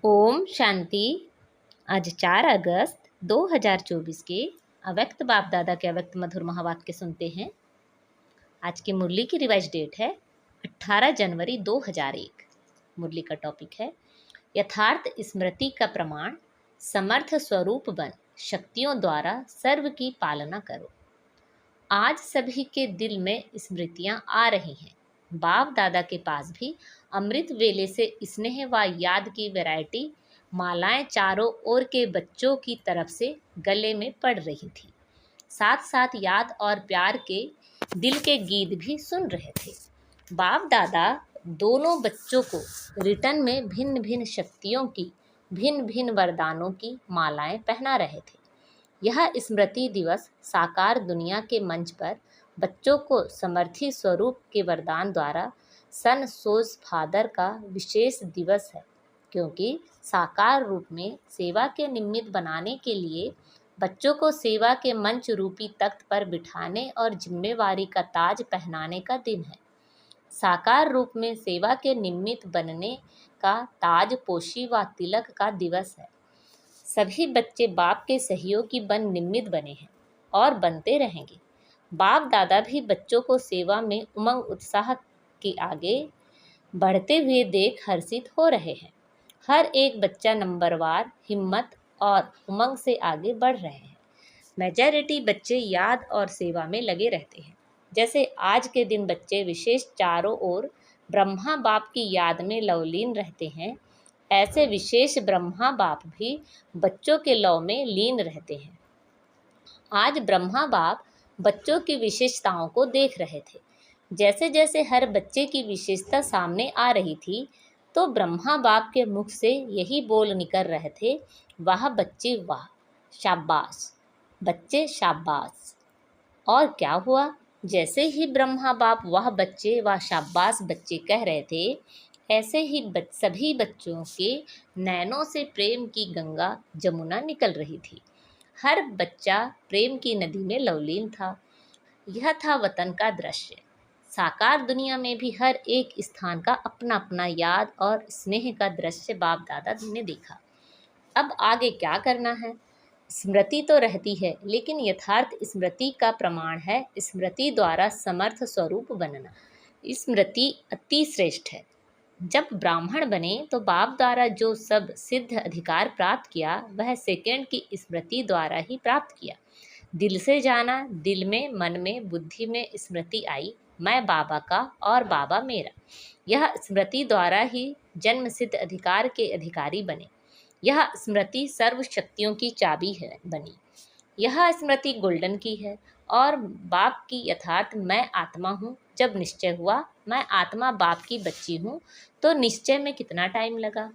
ओम शांति। आज 4 अगस्त 2024 के अव्यक्त बाप दादा के अव्यक्त मधुर महावाक्य सुनते हैं। आज की मुरली की रिवाइज डेट है 18 जनवरी 2001। मुरली का टॉपिक है यथार्थ स्मृति का प्रमाण, समर्थ स्वरूप बन शक्तियों द्वारा सर्व की पालना करो। आज सभी के दिल में स्मृतियां आ रही हैं। बाप दादा के पास भी अमृत वेले से स्नेह व याद की वैरायटी मालाएं चारों ओर के बच्चों की तरफ से गले में पड़ रही थी। साथ साथ याद और प्यार के दिल के गीत भी सुन रहे थे। बाप दादा दोनों बच्चों को रिटर्न में भिन्न भिन्न शक्तियों की, भिन्न भिन्न वरदानों की मालाएं पहना रहे थे। यह स्मृति दिवस साकार दुनिया के मंच पर बच्चों को समर्थी स्वरूप के वरदान द्वारा सन सोज फादर का विशेष दिवस है, क्योंकि साकार रूप में सेवा के निमित्त बनाने के लिए बच्चों को सेवा के मंच रूपी तख्त पर बिठाने और जिम्मेवारी का ताज पहनाने का दिन है। साकार रूप में सेवा के निमित्त बनने का ताज पोशी व तिलक का दिवस है। सभी बच्चे बाप के सहयोगी बन निमित्त बने हैं और बनते रहेंगे। बाप दादा भी बच्चों को सेवा में उमंग उत्साह के आगे बढ़ते हुए देख हर्षित हो रहे हैं। हर एक बच्चा नंबरवार हिम्मत और उमंग से आगे बढ़ रहे हैं। मेजॉरिटी बच्चे याद और सेवा में लगे रहते हैं। जैसे आज के दिन बच्चे विशेष चारों ओर ब्रह्मा बाप की याद में लवलीन रहते हैं, ऐसे विशेष ब्रह्मा बाप भी बच्चों के लौ में लीन रहते हैं। आज ब्रह्मा बाप बच्चों की विशेषताओं को देख रहे थे। जैसे जैसे हर बच्चे की विशेषता सामने आ रही थी, तो ब्रह्मा बाप के मुख से यही बोल निकल रहे थे, वाह बच्चे वाह, शाबाश बच्चे शाबाश। और क्या हुआ? जैसे ही ब्रह्मा बाप वाह बच्चे वाह शाबाश बच्चे कह रहे थे, ऐसे ही सभी बच्चों के नैनों से प्रेम की गंगा जमुना निकल रही थी। हर बच्चा प्रेम की नदी में लवलीन था। यह था वतन का दृश्य। साकार दुनिया में भी हर एक स्थान का अपना अपना याद और स्नेह का दृश्य बाप दादा ने देखा। अब आगे क्या करना है? स्मृति तो रहती है, लेकिन यथार्थ स्मृति का प्रमाण है स्मृति द्वारा समर्थ स्वरूप बनना। स्मृति अति श्रेष्ठ है। जब ब्राह्मण बने तो बाप द्वारा जो सब सिद्ध अधिकार प्राप्त किया, वह सेकंड की स्मृति द्वारा ही प्राप्त किया। दिल से जाना, दिल में, मन में, बुद्धि में स्मृति आई, मैं बाबा का और बाबा मेरा। यह स्मृति द्वारा ही जन्म सिद्ध अधिकार के अधिकारी बने। यह स्मृति सर्व शक्तियों की चाबी है बनी। यह स्मृति गोल्डन की है और बाप की यथार्थ मैं आत्मा हूँ। जब निश्चय हुआ मैं आत्मा बाप की बच्ची हूँ, तो निश्चय में कितना टाइम लगा?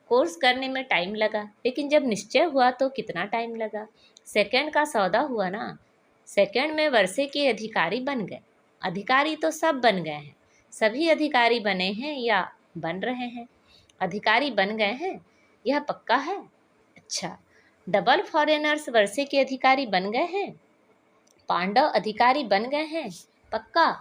कोर्स करने में टाइम लगा, लेकिन जब निश्चय हुआ तो कितना टाइम लगा? सेकंड का सौदा हुआ ना। सेकंड में वर्षे के अधिकारी बन गए। अधिकारी तो सब बन गए हैं। सभी अधिकारी बने हैं या बन रहे हैं? अधिकारी बन गए हैं, यह पक्का है। अच्छा, डबल फॉरेनर्स वर्षे के अधिकारी बन गए हैं। पांडव अधिकारी बन गए हैं। पक्का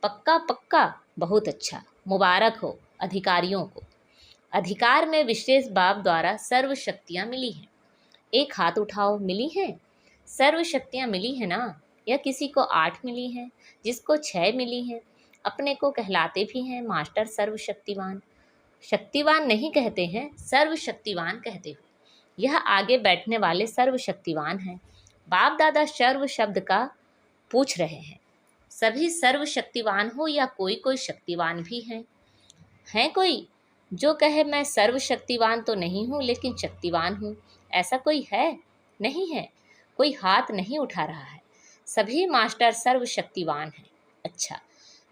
पक्का पक्का, बहुत अच्छा, मुबारक हो अधिकारियों को। अधिकार में विशेष बाप द्वारा सर्व शक्तियाँ मिली हैं। एक हाथ उठाओ, मिली हैं? सर्व शक्तियाँ मिली हैं ना। या किसी को 8 मिली हैं, जिसको 6 मिली हैं। अपने को कहलाते भी हैं मास्टर सर्वशक्तिवान। शक्तिवान नहीं कहते हैं, सर्वशक्तिवान कहते हो। यह आगे बैठने वाले सर्वशक्तिवान हैं। बाप दादा सर्व शब्द का पूछ रहे हैं। सभी सर्वशक्तिवान हो या कोई कोई शक्तिवान भी हैं? हैं कोई जो कहे मैं सर्वशक्तिवान तो नहीं हूँ लेकिन शक्तिवान हूँ? ऐसा कोई है? नहीं है। कोई हाथ नहीं उठा रहा है। सभी मास्टर सर्वशक्तिवान हैं। अच्छा,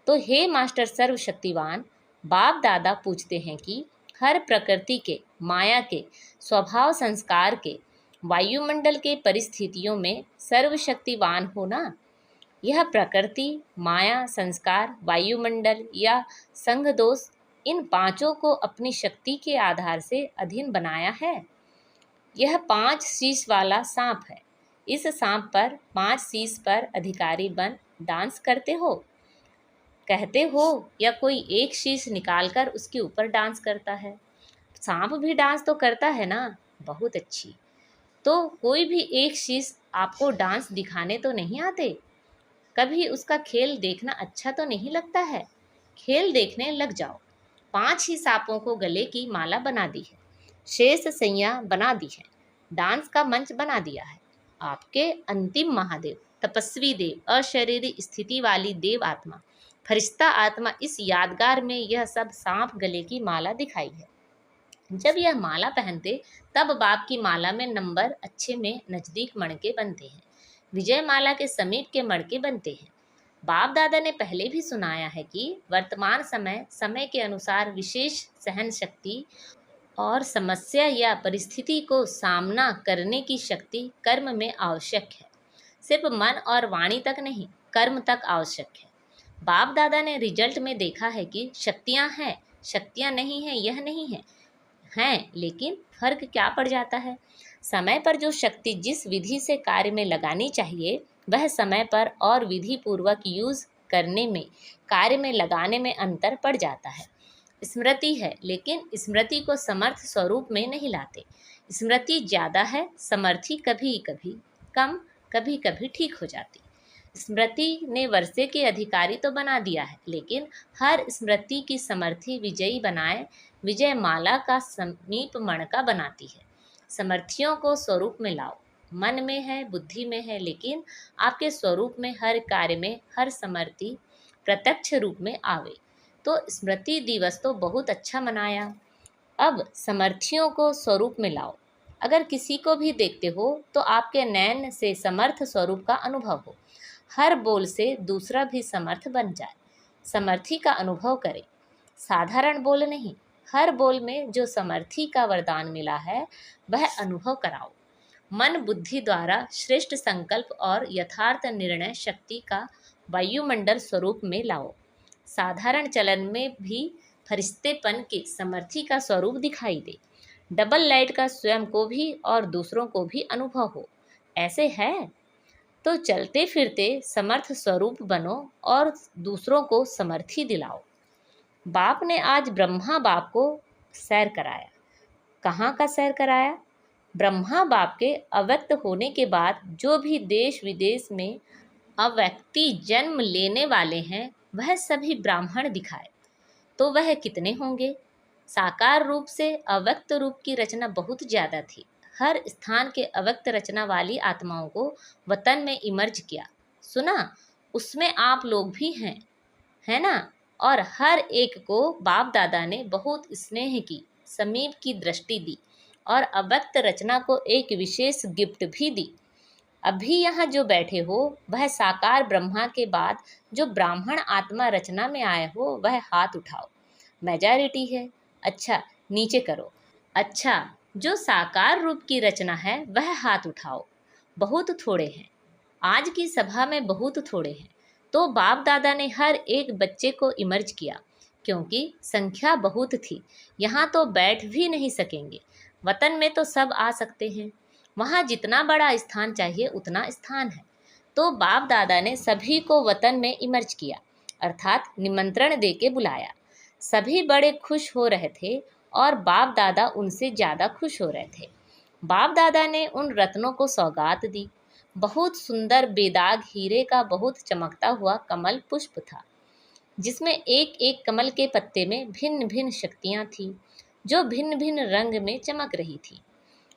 तो हे मास्टर सर्वशक्तिवान, बाप दादा पूछते हैं कि हर प्रकृति के, माया के, स्वभाव संस्कार के, वायुमंडल के परिस्थितियों में सर्वशक्तिवान हो ना? यह प्रकृति, माया, संस्कार, वायुमंडल या संग दोष, इन पांचों को अपनी शक्ति के आधार से अधीन बनाया है। यह 5 शीश वाला सांप है। इस सांप पर 5 शीश पर अधिकारी बन डांस करते हो, कहते हो, या कोई एक शीश निकालकर उसके ऊपर डांस करता है? सांप भी डांस तो करता है ना, बहुत अच्छी। तो कोई भी एक चीज़ आपको डांस दिखाने तो नहीं आते? कभी उसका खेल देखना अच्छा तो नहीं लगता है? खेल देखने लग जाओ। 5 ही सांपों को गले की माला बना दी है, शेष सैया बना दी है, डांस का मंच बना दिया है। आपके अंतिम महादेव, तपस्वी देव, अशरीरी स्थिति वाली देव आत्मा, फरिश्ता आत्मा, इस यादगार में यह सब सांप गले की माला दिखाई है। जब यह माला पहनते तब बाप की माला में नंबर अच्छे में नजदीक मणके बनते हैं, विजय माला के समीप के मणके बनते हैं। बाप दादा ने पहले भी सुनाया है कि वर्तमान समय के अनुसार विशेष सहन शक्ति और समस्या या परिस्थिति को सामना करने की शक्ति कर्म में आवश्यक है। सिर्फ मन और वाणी तक नहीं, कर्म तक आवश्यक है। बाप दादा ने रिजल्ट में देखा है कि शक्तियां हैं, शक्तियां नहीं हैं यह नहीं है, हैं, लेकिन फर्क क्या पड़ जाता है? समय पर जो शक्ति जिस विधि से कार्य में लगानी चाहिए वह समय पर और विधि पूर्वक यूज करने में, कार्य में लगाने में अंतर पड़ जाता है। स्मृति है, लेकिन स्मृति को समर्थ स्वरूप में नहीं लाते। स्मृति ज़्यादा है, समर्थी कभी कभी कम, कभी कभी ठीक हो जाती। स्मृति ने वर्षे के अधिकारी तो बना दिया है, लेकिन हर स्मृति की समर्थी विजयी बनाए विजय माला का समीप मणका बनाती है। समर्थियों को स्वरूप में लाओ। मन में है, बुद्धि में है, लेकिन आपके स्वरूप में हर कार्य में हर समर्थी प्रत्यक्ष रूप में आवे। तो स्मृति दिवस तो बहुत अच्छा मनाया, अब समर्थियों को स्वरूप में लाओ। अगर किसी को भी देखते हो तो आपके नयन से समर्थ स्वरूप का अनुभव हो। हर बोल से दूसरा भी समर्थ बन जाए, समर्थी का अनुभव करे। साधारण बोल नहीं, हर बोल में जो समर्थी का वरदान मिला है वह अनुभव कराओ। मन बुद्धि द्वारा श्रेष्ठ संकल्प और यथार्थ निर्णय शक्ति का वायुमंडल स्वरूप में लाओ। साधारण चलन में भी फरिश्तेपन के समर्थी का स्वरूप दिखाई दे। डबल लाइट का स्वयं को भी और दूसरों को भी अनुभव हो। ऐसे है तो चलते फिरते समर्थ स्वरूप बनो और दूसरों को समर्थी दिलाओ। बाप ने आज ब्रह्मा बाप को सैर कराया। कहाँ का सैर कराया? ब्रह्मा बाप के अव्यक्त होने के बाद जो भी देश विदेश में अव्यक्ति जन्म लेने वाले हैं वह सभी ब्राह्मण दिखाए। तो वह कितने होंगे? साकार रूप से अव्यक्त रूप की रचना बहुत ज़्यादा थी। हर स्थान के अव्यक्त रचना वाली आत्माओं को वतन में इमर्ज किया। सुना, उसमें आप लोग भी हैं, है ना? और हर एक को बाप दादा ने बहुत स्नेह की, समीप की दृष्टि दी और अव्यक्त रचना को एक विशेष गिफ्ट भी दी। अभी यहाँ जो बैठे हो वह साकार ब्रह्मा के बाद जो ब्राह्मण आत्मा रचना में आए हो वह हाथ उठाओ। मेजॉरिटी है, अच्छा नीचे करो। अच्छा, जो साकार रूप की रचना है वह हाथ उठाओ। बहुत थोड़े हैं, आज की सभा में बहुत थोड़े हैं। तो बाप दादा ने हर एक बच्चे को इमर्ज किया, क्योंकि संख्या बहुत थी। यहाँ तो बैठ भी नहीं सकेंगे। वतन में तो सब आ सकते हैं, वहाँ जितना बड़ा स्थान चाहिए उतना स्थान है। तो बाप दादा ने सभी को वतन में इमर्ज किया, अर्थात निमंत्रण दे के बुलाया। सभी बड़े खुश हो रहे थे और बाप दादा उनसे ज़्यादा खुश हो रहे थे। बाप दादा ने उन रत्नों को सौगात दी। बहुत सुंदर बेदाग हीरे का बहुत चमकता हुआ कमल पुष्प था, जिसमें एक एक कमल के पत्ते में भिन्न भिन्न शक्तियाँ थीं, जो भिन्न भिन्न रंग में चमक रही थी।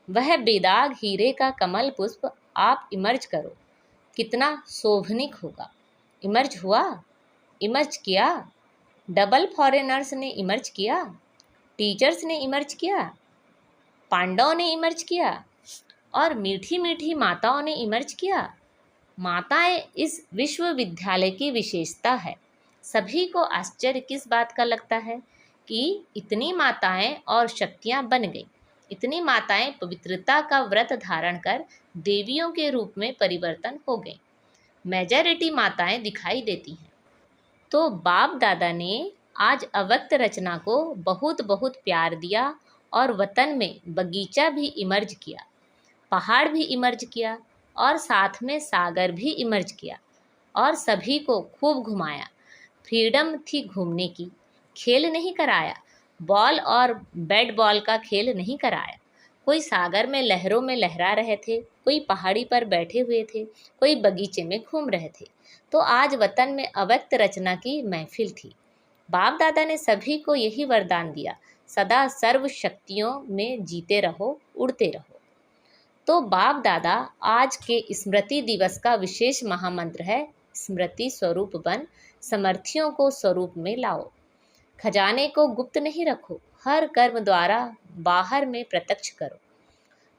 वह बेदाग हीरे का कमल पुष्प आप इमर्ज करो, कितना शोभनिक होगा। इमर्ज हुआ, इमर्ज किया। डबल फॉरेनर्स ने इमर्ज किया, टीचर्स ने इमर्ज किया, पांडवों ने इमर्ज किया और मीठी मीठी माताओं ने इमर्ज किया। माताएं इस विश्वविद्यालय की विशेषता है। सभी को आश्चर्य किस बात का लगता है कि इतनी माताएं और शक्तियां बन गई। इतनी माताएं पवित्रता का व्रत धारण कर देवियों के रूप में परिवर्तन हो गई। मेजॉरिटी माताएं दिखाई देती हैं। तो बाप दादा ने आज अव्यक्त रचना को बहुत बहुत प्यार दिया और वतन में बगीचा भी इमर्ज किया, पहाड़ भी इमर्ज किया और साथ में सागर भी इमर्ज किया और सभी को खूब घुमाया। फ्रीडम थी घूमने की, खेल नहीं कराया। बॉल और बैट बॉल का खेल नहीं कराया। कोई सागर में लहरों में लहरा रहे थे, कोई पहाड़ी पर बैठे हुए थे, कोई बगीचे में घूम रहे थे। तो आज वतन में अव्यक्त रचना की महफिल थी। बाप दादा ने सभी को यही वरदान दिया, सदा सर्व शक्तियों में जीते रहो, उड़ते रहो। तो बाप दादा आज के स्मृति दिवस का विशेष महामंत्र है, स्मृति स्वरूप बन, समर्थियों को स्वरूप में लाओ। खजाने को गुप्त नहीं रखो, हर कर्म द्वारा बाहर में प्रत्यक्ष करो।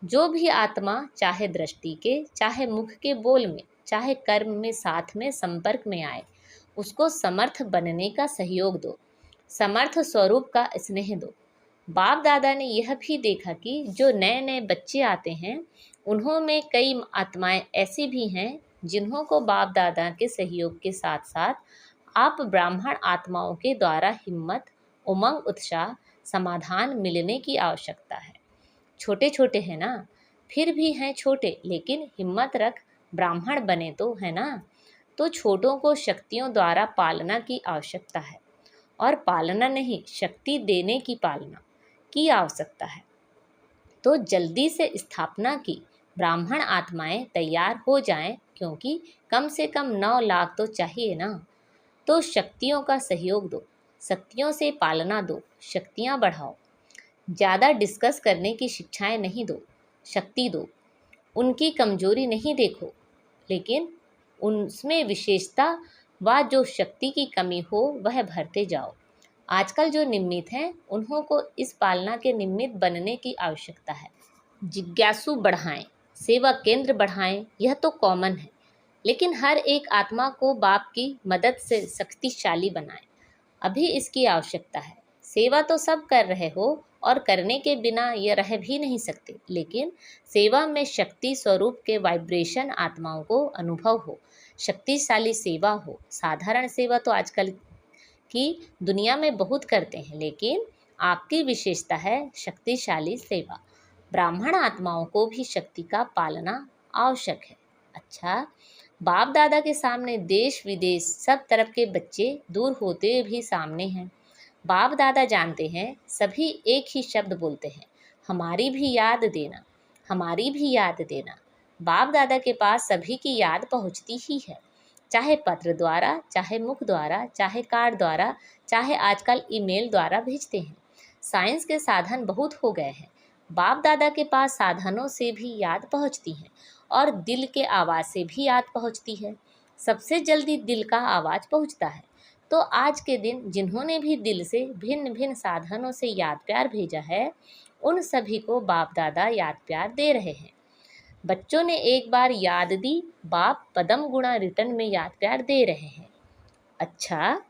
जो भी आत्मा चाहे दृष्टि के, चाहे मुख के बोल में, चाहे कर्म में साथ में संपर्क में आए, उसको समर्थ बनने का सहयोग दो, समर्थ स्वरूप का स्नेह दो। बाप दादा ने यह भी देखा कि जो नए नए बच्चे आते हैं, उन्हों में कई आत्माएं ऐसी भी हैं जिन्हों को बाप दादा के सहयोग के साथ साथ आप ब्राह्मण आत्माओं के द्वारा हिम्मत, उमंग, उत्साह, समाधान मिलने की आवश्यकता है। छोटे छोटे हैं ना, फिर भी हैं छोटे, लेकिन हिम्मत रख ब्राह्मण बने तो, है ना। तो छोटों को शक्तियों द्वारा पालना की आवश्यकता है, और पालना नहीं, शक्ति देने की पालना की आवश्यकता है। तो जल्दी से स्थापना की ब्राह्मण आत्माएं तैयार हो जाएं, क्योंकि कम से कम 9 लाख तो चाहिए ना। तो शक्तियों का सहयोग दो, शक्तियों से पालना दो, शक्तियां बढ़ाओ। ज़्यादा डिस्कस करने की शिक्षाएं नहीं दो, शक्ति दो। उनकी कमजोरी नहीं देखो, लेकिन उनमें विशेषता व जो शक्ति की कमी हो वह भरते जाओ। आजकल जो निमित्त हैं, उन्हों को इस पालना के निमित्त बनने की आवश्यकता है। जिज्ञासु बढ़ाएं, सेवा केंद्र बढ़ाएं, यह तो कॉमन है, लेकिन हर एक आत्मा को बाप की मदद से शक्तिशाली बनाएं, अभी इसकी आवश्यकता है। सेवा तो सब कर रहे हो और करने के बिना ये रह भी नहीं सकते, लेकिन सेवा में शक्ति स्वरूप के वाइब्रेशन आत्माओं को अनुभव हो, शक्तिशाली सेवा हो। साधारण सेवा तो आजकल की दुनिया में बहुत करते हैं, लेकिन आपकी विशेषता है शक्तिशाली सेवा। ब्राह्मण आत्माओं को भी शक्ति का पालना आवश्यक है। अच्छा, बाप दादा के सामने देश विदेश सब तरफ के बच्चे दूर होते भी सामने हैं। बाप दादा जानते हैं, सभी एक ही शब्द बोलते हैं, हमारी भी याद देना, हमारी भी याद देना। बाप दादा के पास सभी की याद पहुंचती ही है, चाहे पत्र द्वारा, चाहे मुख द्वारा, चाहे कार्ड द्वारा, चाहे आजकल ईमेल द्वारा भेजते हैं। साइंस के साधन बहुत हो गए हैं, बाप दादा के पास साधनों से भी याद पहुंचती हैं, और दिल के आवाज़ से भी याद पहुंचती है। सबसे जल्दी दिल का आवाज़ पहुंचता है। तो आज के दिन जिन्होंने भी दिल से भिन्न भिन्न साधनों से याद प्यार भेजा है, उन सभी को बाप दादा याद प्यार दे रहे हैं। बच्चों ने एक बार याद दी, बाप पदम गुणा रिटर्न में याद प्यार दे रहे हैं। अच्छा,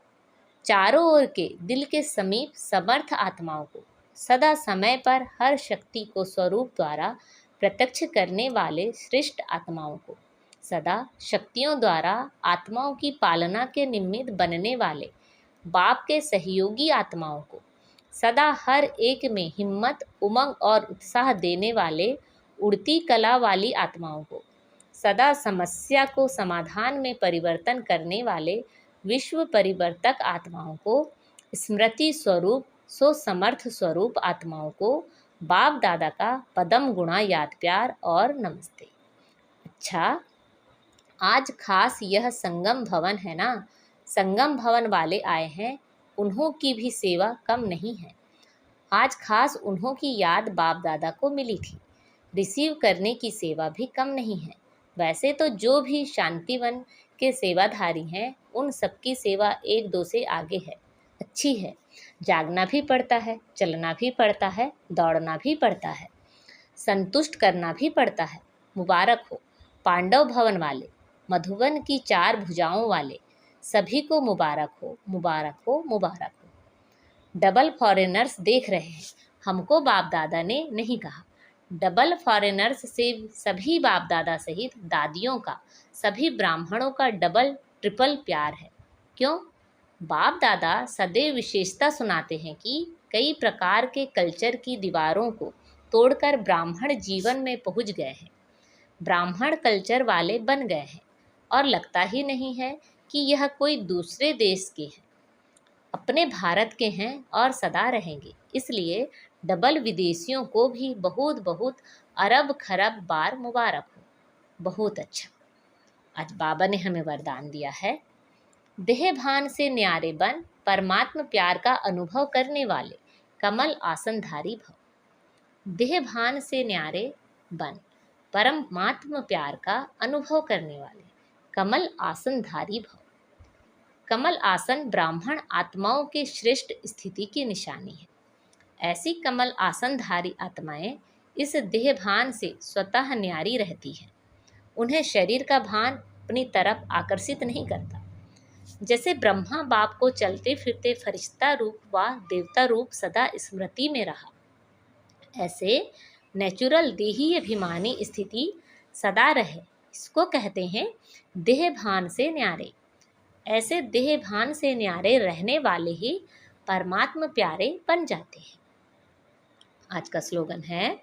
चारों ओर के दिल के समीप समर्थ आत्माओं को सदा समय पर हर शक्ति को स्वरूप द्वारा प्रत्यक्ष करने वाले श्रेष्ठ आत्माओं को, सदा शक्तियों द्वारा आत्माओं की पालना के निमित्त बनने वाले बाप के सहयोगी आत्माओं को, सदा हर एक में हिम्मत, उमंग और उत्साह देने वाले उड़ती कला वाली आत्माओं को, सदा समस्या को समाधान में परिवर्तन करने वाले विश्व परिवर्तक आत्माओं को, स्मृति स्वरूप सो समर्थ स्वरूप आत्माओं को बाप दादा का पदम गुणा याद प्यार और नमस्ते। अच्छा, आज खास यह संगम भवन है ना, संगम भवन वाले आए हैं, उन्हों की भी सेवा कम नहीं है। आज खास उन्हों की याद बाप दादा को मिली थी, रिसीव करने की सेवा भी कम नहीं है। वैसे तो जो भी शांतिवन के सेवाधारी हैं, उन सबकी सेवा 1-2 से आगे है, अच्छी है। जागना भी पड़ता है, चलना भी पड़ता है, दौड़ना भी पड़ता है, संतुष्ट करना भी पड़ता है। मुबारक हो पांडव भवन वाले, मधुबन की 4 भुजाओं वाले, सभी को मुबारक हो, मुबारक हो, मुबारक हो। डबल फॉरेनर्स देख रहे हैं, हमको बाप दादा ने नहीं कहा। डबल फॉरेनर्स से सभी बाप दादा सहित दादियों का, सभी ब्राह्मणों का डबल ट्रिपल प्यार है। क्यों? बाप दादा सदैव विशेषता सुनाते हैं कि कई प्रकार के कल्चर की दीवारों को तोड़कर ब्राह्मण जीवन में पहुंच गए हैं, ब्राह्मण कल्चर वाले बन गए हैं, और लगता ही नहीं है कि यह कोई दूसरे देश के हैं। अपने भारत के हैं और सदा रहेंगे, इसलिए डबल विदेशियों को भी बहुत बहुत अरब खरब बार मुबारक हो। बहुत अच्छा। आज बाबा ने हमें वरदान दिया है, देह भान से न्यारे बन, परमात्म प्यार का अनुभव करने वाले कमल आसनधारी भव। देह भान से न्यारे बन, परमात्म प्यार का अनुभव करने वाले कमल आसनधारी भव। कमल आसन ब्राह्मण आत्माओं के श्रेष्ठ स्थिति की निशानी है। ऐसी कमल आसनधारी आत्माएं इस देह भान से स्वतः न्यारी रहती हैं। उन्हें शरीर का भान अपनी तरफ आकर्षित नहीं करता। जैसे ब्रह्मा बाप को चलते फिरते फरिश्ता रूप व देवता रूप सदा स्मृति में रहा, ऐसे नेचुरल देही अभिमानी स्थिति सदा रहे, इसको कहते हैं देह भान से न्यारे। ऐसे देह भान से न्यारे रहने वाले ही परमात्म प्यारे बन जाते हैं। आज का स्लोगन है,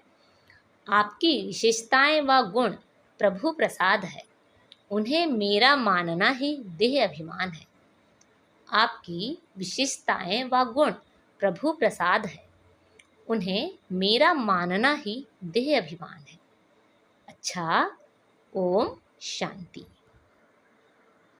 आपकी विशेषताएं व गुण प्रभु प्रसाद है, उन्हें मेरा मानना ही देह अभिमान है। आपकी विशेषताएं व गुण प्रभु प्रसाद है, उन्हें मेरा मानना ही देह अभिमान है। अच्छा, ओम शांति।